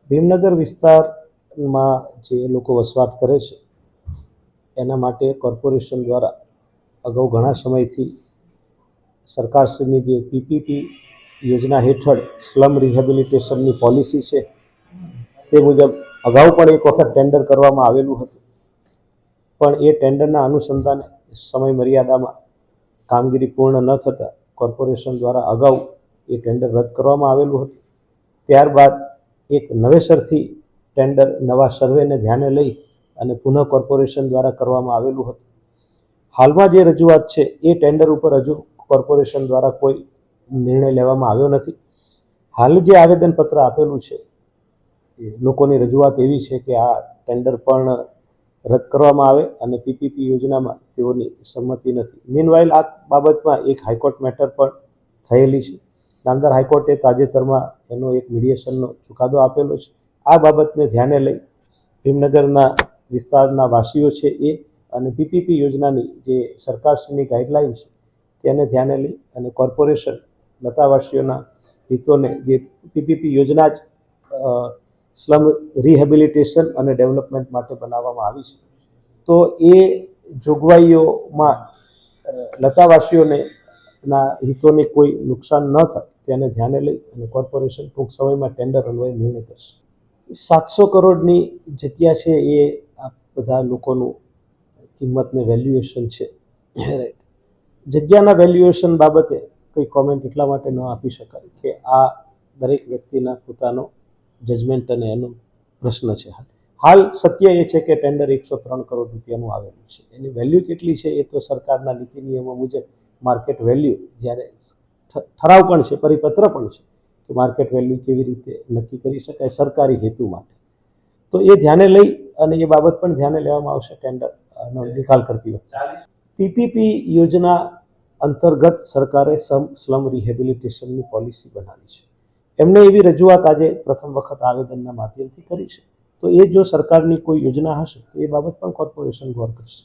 ભીમનગર વિસ્તારમાં જે લોકો વસવાટ કરે છે એના માટે કોર્પોરેશન દ્વારા અગાઉ ઘણા સમયથી સરકારશ્રીની જે પીપીપી યોજના હેઠળ સ્લમ રિહેબિલિટેશનની પોલિસી છે તે મુજબ અગાઉ પણ એક વખત ટેન્ડર કરવામાં આવેલું હતું, પણ એ ટેન્ડરના અનુસંધાને સમય મર્યાદામાં કામગીરી પૂર્ણ ન થતાં કોર્પોરેશન દ્વારા અગાઉ એ ટેન્ડર રદ કરવામાં આવેલું હતું. ત્યારબાદ એક નવેસરથી ટેન્ડર નવા સર્વેને ધ્યાને લઈ અને પુનઃ કોર્પોરેશન દ્વારા કરવામાં આવેલું હતું. હાલમાં જે રજૂઆત છે એ ટેન્ડર ઉપર હજુ કોર્પોરેશન દ્વારા કોઈ નિર્ણય લેવામાં આવ્યો નથી. હાલ જે આવેદનપત્ર આપેલું છે એ લોકોની રજૂઆત એવી છે કે આ ટેન્ડર પણ રદ કરવામાં આવે અને પીપીપી યોજનામાં તેઓની સંમતિ નથી. મીનવાઇલ આ બાબતમાં એક હાઈકોર્ટ મેટર પણ થયેલી છે. નામદાર હાઈકોર્ટે તાજેતરમાં એનો એક મીડિયેશનનો ચુકાદો આપેલો છે. આ બાબતને ધ્યાને લઈ ભીમનગરના વિસ્તારના વાસીઓ છે એ અને પીપીપી યોજનાની જે સરકારશ્રીની ગાઈડલાઇન છે તેને ધ્યાને લઈ અને કોર્પોરેશન લતાવાસીઓના હિતોને જે પીપીપી યોજના જ સ્લમ રિહેબિલિટેશન અને ડેવલપમેન્ટ માટે બનાવવામાં આવી છે, તો એ જોગવાઈઓમાં લતાવાસીઓને ના હિતોને કોઈ નુકસાન ન થાય તેને ધ્યાને લઈ અને કોર્પોરેશન ટૂંક સમયમાં ટેન્ડર અન્વયે નિર્ણય કરશે. 700 કરોડની જગ્યા છે એ આ બધા લોકોનું કિંમતને વેલ્યુએશન છે. રાઈટ, જગ્યાના વેલ્યુએશન બાબતે કોઈ કોમેન્ટ એટલા માટે ન આપી શકાય કે આ દરેક વ્યક્તિના પોતાનો જજમેન્ટ અને એનો પ્રશ્ન છે. હાલ સત્ય એ છે કે ટેન્ડર 103 કરોડ રૂપિયાનું આવેલું છે. એની વેલ્યુ કેટલી છે એ તો સરકારના નીતિ નિયમો મુજબ માર્કેટ વેલ્યુ, જ્યારે ઠરાવ પણ છે, પરિપત્ર પણ છે કે માર્કેટ વેલ્યુ કેવી રીતે નક્કી કરી શકાય સરકારી હેતુ માટે, તો એ ધ્યાને લઈ અને એ બાબત પણ ધ્યાને લેવામાં આવશે ટેન્ડરનો નિકાલ કરતી વખતે. પીપીપી યોજના અંતર્ગત સરકારે સ્લમ રિહેબિલિટેશનની પોલિસી બનાવી છે. એમને એવી રજૂઆત આજે પ્રથમ વખત આવેદનના માધ્યમથી કરી છે, તો એ જો સરકારની કોઈ યોજના હશે તો એ બાબત પણ કોર્પોરેશન ગૌર કરશે.